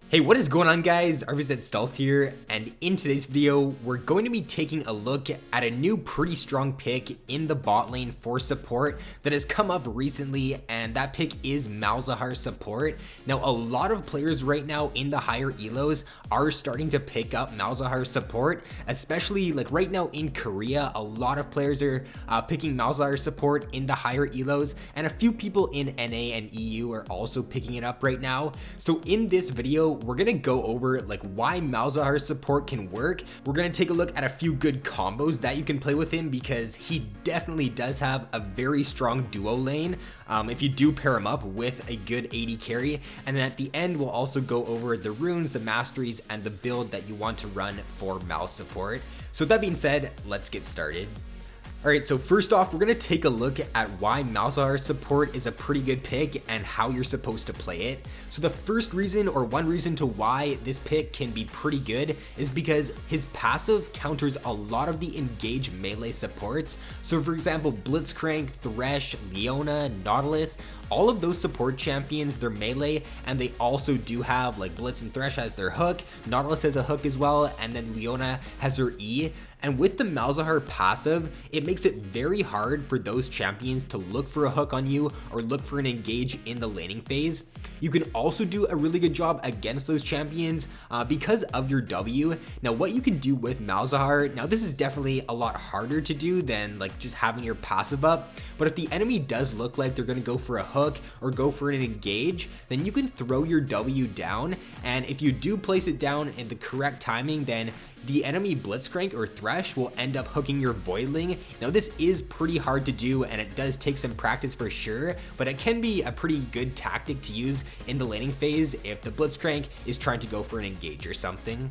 Hey, what is going on guys? RvzStealth here, and in today's video, we're going to be taking a look at a new pretty strong pick in the bot lane for support that has come up recently, and that pick is Malzahar support. Now, a lot of players right now in the higher elos are starting to pick up Malzahar support, especially like right now in Korea, a lot of players are picking Malzahar support in the higher elos, and a few people in NA and EU are also picking it up right now. So in this video, we're gonna go over like why Malzahar support can work. We're gonna take a look at a few good combos that you can play with him, because he definitely does have a very strong duo lane if you do pair him up with a good AD carry. And then at the end, we'll also go over the runes, the masteries, and the build that you want to run for Mal support. So with that being said, let's get started. Alright, so first off, we're going to take a look at why Malzahar support is a pretty good pick and how you're supposed to play it. So the first reason, or one reason to why this pick can be pretty good, is because his passive counters a lot of the engaged melee supports. So for example, Blitzcrank, Thresh, Leona, Nautilus, all of those support champions, they're melee, and they also do have like Blitz and Thresh has their hook, Nautilus has a hook as well, and then Leona has her E. And with the Malzahar passive, it makes it very hard for those champions to look for a hook on you or look for an engage in the laning phase. You can also do a really good job against those champions because of your W. Now what you can do with Malzahar, now this is definitely a lot harder to do than like just having your passive up, but if the enemy does look like they're going to go for a hook or go for an engage, then you can throw your W down, and if you do place it down in the correct timing, then the enemy Blitzcrank or Thresh will end up hooking your Voidling. Now this is pretty hard to do, and it does take some practice for sure, but it can be a pretty good tactic to use in the laning phase if the Blitzcrank is trying to go for an engage or something.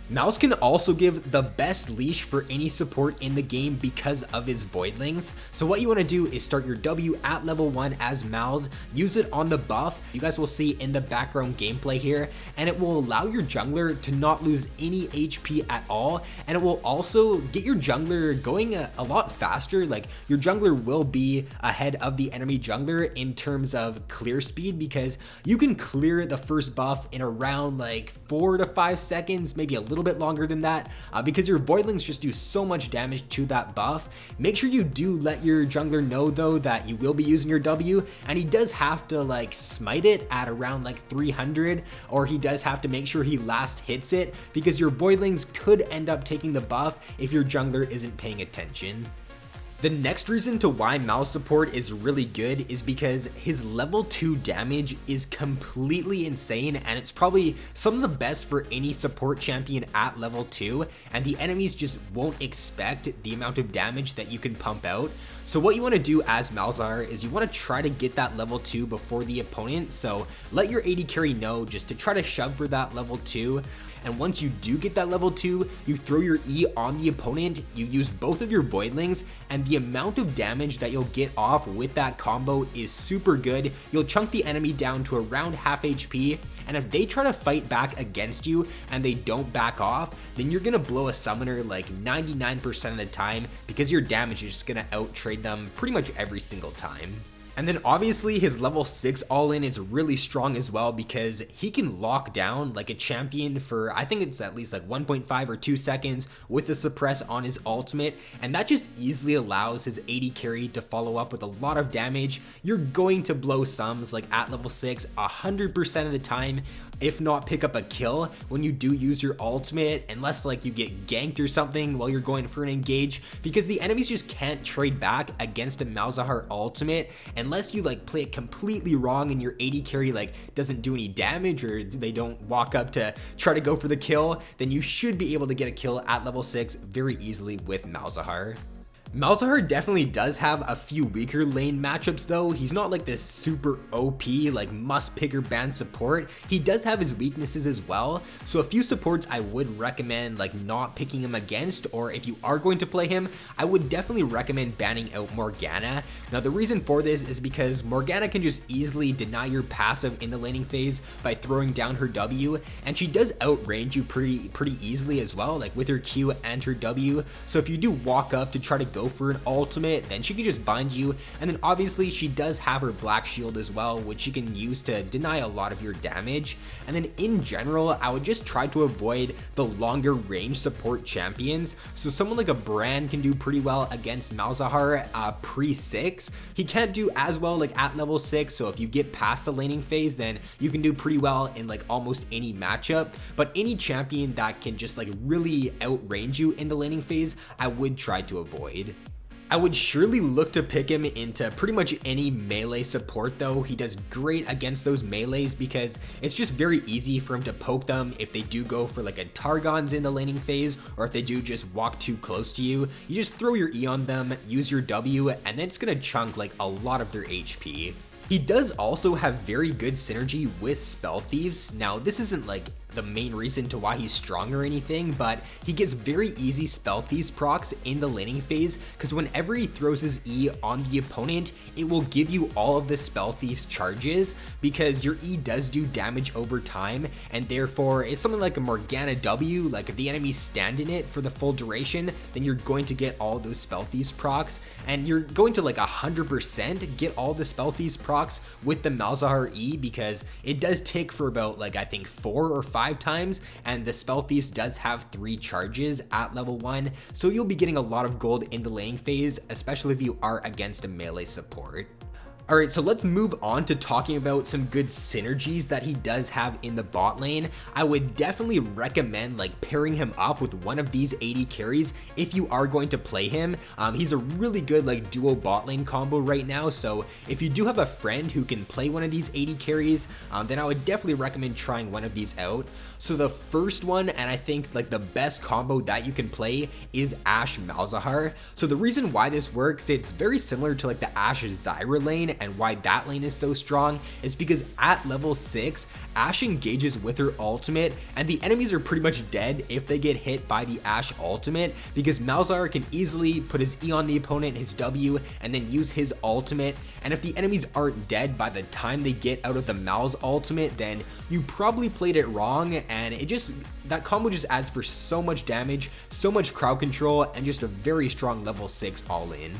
Malz can also give the best leash for any support in the game because of his Voidlings. So what you want to do is start your W at level 1 as Malz, use it on the buff, you guys will see in the background gameplay here, and it will allow your jungler to not lose any HP at all, and it will also get your jungler going a lot faster. Like your jungler will be ahead of the enemy jungler in terms of clear speed, because you can clear the first buff in around like 4 to 5 seconds, maybe a little bit longer than that, because your Voidlings just do so much damage to that buff. Make sure you do let your jungler know though that you will be using your W, and he does have to like smite it at around like 300, or he does have to make sure he last hits it, because your Voidlings could end up taking the buff if your jungler isn't paying attention. The next reason to why Malz support is really good is because his level 2 damage is completely insane, and it's probably some of the best for any support champion at level 2, and the enemies just won't expect the amount of damage that you can pump out. So what you want to do as Malzahar is you want to try to get that level 2 before the opponent, so let your AD carry know just to try to shove for that level 2. And once you do get that level 2, you throw your E on the opponent, you use both of your Voidlings, and the amount of damage that you'll get off with that combo is super good. You'll chunk the enemy down to around half HP, and if they try to fight back against you and they don't back off, then you're gonna blow a summoner like 99% of the time, because your damage is just gonna outtrade them pretty much every single time. And then obviously his level 6 all-in is really strong as well, because he can lock down like a champion for, I think it's at least like 1.5 or 2 seconds with the suppress on his ultimate, and that just easily allows his AD carry to follow up with a lot of damage. You're going to blow sums like at level 6 100% of the time, if not pick up a kill when you do use your ultimate, unless like you get ganked or something while you're going for an engage, because the enemies just can't trade back against a Malzahar ultimate unless you like play it completely wrong and your AD carry like doesn't do any damage, or they don't walk up to try to go for the kill. Then you should be able to get a kill at level 6 very easily with Malzahar. Malzahar definitely does have a few weaker lane matchups though. He's not like this super OP like must pick or ban support. He does have his weaknesses as well, so a few supports I would recommend like not picking him against, or if you are going to play him, I would definitely recommend banning out Morgana. Now the reason for this is because Morgana can just easily deny your passive in the laning phase by throwing down her W, and she does outrange you pretty easily as well, like with her Q and her W. So if you do walk up to try to go go for an ultimate, then she can just bind you, and then obviously she does have her black shield as well, which she can use to deny a lot of your damage. And then in general, I would just try to avoid the longer range support champions. So someone like a Brand can do pretty well against Malzahar pre-6. He can't do as well like at level 6, so if you get past the laning phase, then you can do pretty well in like almost any matchup. But any champion that can just like really outrange you in the laning phase, I would try to avoid. I would surely look to pick him into pretty much any melee support though. He does great against those melees because it's just very easy for him to poke them if they do go for like a Targon's in the laning phase, or if they do just walk too close to you. You just throw your E on them, use your W, and then it's gonna chunk like a lot of their HP. He does also have very good synergy with Spell Thieves. Now this isn't like the main reason to why he's strong or anything, but he gets very easy Spell Thieves procs in the laning phase because whenever he throws his E on the opponent, it will give you all of the Spell Thieves charges because your E does do damage over time, and therefore it's something like a Morgana W. Like if the enemies stand in it for the full duration, then you're going to get all those Spell Thieves procs, and you're going to like 100% get all the Spell Thieves procs with the Malzahar E because it does tick for about like I think 4 or 5 times, and the Spell Thieves does have 3 charges at level 1, so you'll be getting a lot of gold in the laning phase, especially if you are against a melee support. Alright, so let's move on to talking about some good synergies that he does have in the bot lane. I would definitely recommend like pairing him up with one of these AD carries if you are going to play him. He's a really good like duo bot lane combo right now, so if you do have a friend who can play one of these AD carries, then I would definitely recommend trying one of these out. So the first one, and I think like the best combo that you can play, is Ashe Malzahar. So the reason why this works, it's very similar to like the Ashe Zyra lane, and why that lane is so strong is because at level 6, Ashe engages with her ultimate, and the enemies are pretty much dead if they get hit by the Ashe ultimate, because Malzahar can easily put his E on the opponent, his W, and then use his ultimate, and if the enemies aren't dead by the time they get out of the Mal's ultimate, then you probably played it wrong, and that combo just adds for so much damage, so much crowd control, and just a very strong level 6 all in.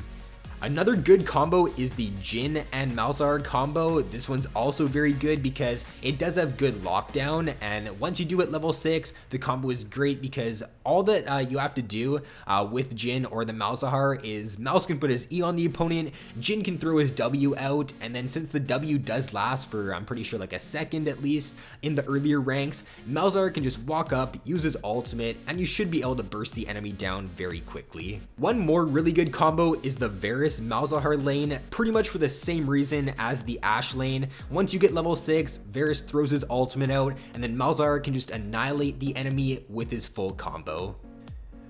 Another good combo is the Jhin and Malzahar combo. This one's also very good because it does have good lockdown, and once you do it level 6, the combo is great because all that you have to do with Jhin or the Malzahar is Malz can put his E on the opponent, Jhin can throw his W out, and then since the W does last for I'm pretty sure like a second at least in the earlier ranks, Malzahar can just walk up, use his ultimate, and you should be able to burst the enemy down very quickly. One more really good combo is the Varus Malzahar lane, pretty much for the same reason as the Ashe lane. Once you get level 6, Varus throws his ultimate out, and then Malzahar can just annihilate the enemy with his full combo.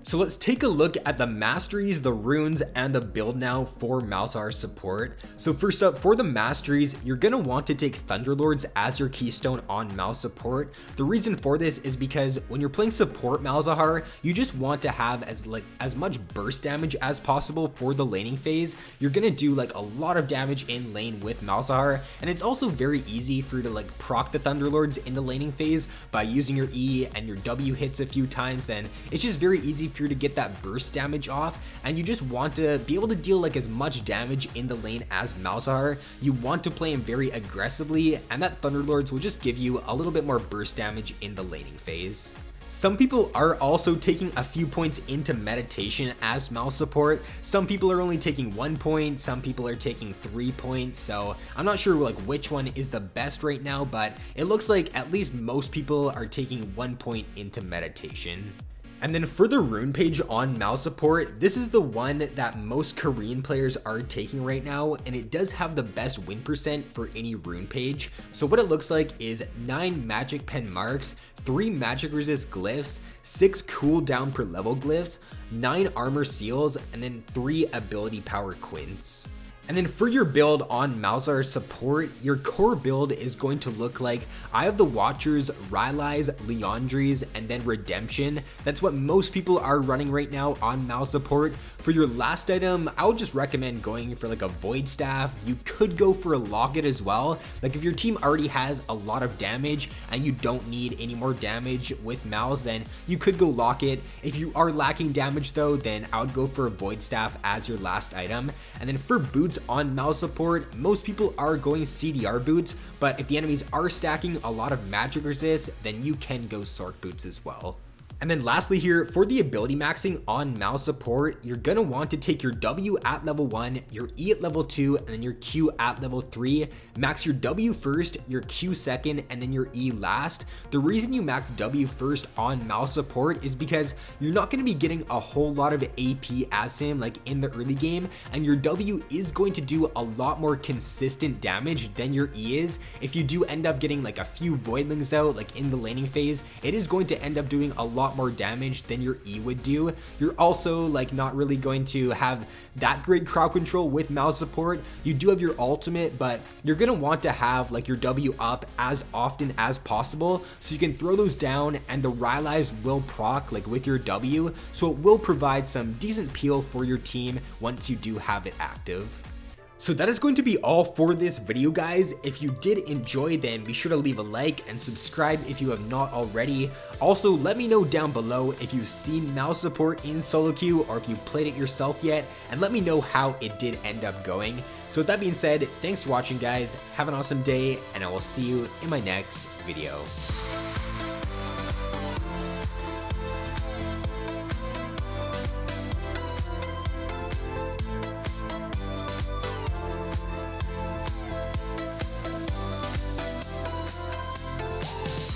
So let's take a look at the masteries, the runes, and the build now for Malzahar support. So first up, for the masteries, you're gonna want to take Thunderlords as your keystone on Malz support. The reason for this is because when you're playing support Malzahar, you just want to have as much burst damage as possible for the laning phase. You're gonna do like a lot of damage in lane with Malzahar, and it's also very easy for you to like proc the Thunderlords in the laning phase by using your E and your W hits a few times. Then it's just very easy for you to get that burst damage off, and you just want to be able to deal like as much damage in the lane as Malzahar. You want to play him very aggressively, and that Thunderlords will just give you a little bit more burst damage in the laning phase. Some people are also taking a few points into meditation as Malz support. Some people are only taking 1 point, some people are taking 3 points, so I'm not sure like which one is the best right now, but it looks like at least most people are taking 1 point into meditation. And then for the rune page on Malz support, this is the one that most Korean players are taking right now, and it does have the best win percent for any rune page. So what it looks like is 9 magic pen marks, 3 magic resist glyphs, 6 cooldown per level glyphs, 9 armor seals, and then 3 ability power quints. And then for your build on Malzahar support, your core build is going to look like Eye of the Watchers, Rylai's, Leandri's, and then Redemption. That's what most people are running right now on Mal support. For your last item, I would just recommend going for like a Void Staff. You could go for a Locket as well. Like if your team already has a lot of damage and you don't need any more damage with Mal's, then you could go Locket. If you are lacking damage though, then I would go for a Void Staff as your last item. And then for boots on Mal support, most people are going CDR boots, but if the enemies are stacking a lot of magic resist, then you can go Sork boots as well. And then lastly here, for the ability maxing on Mal support, you're gonna want to take your W at level 1, your E at level 2, and then your Q at level 3. Max your W first, your Q second, and then your E last. The reason you max W first on Mal support is because you're not gonna be getting a whole lot of AP as him like in the early game, and your W is going to do a lot more consistent damage than your E is. If you do end up getting like a few Voidlings out like in the laning phase, it is going to end up doing a lot more damage than your E would do. You're also like not really going to have that great crowd control with Mal support. You do have your ultimate, but you're gonna want to have like your W up as often as possible so you can throw those down, and the Rylai's will proc like with your W, so it will provide some decent peel for your team once you do have it active. So that is going to be all for this video, guys. If you did enjoy, then be sure to leave a like and subscribe if you have not already. Also, let me know down below if you've seen Mal support in solo queue or if you played it yourself yet, and let me know how it did end up going. So with that being said, thanks for watching, guys. Have an awesome day, and I will see you in my next video.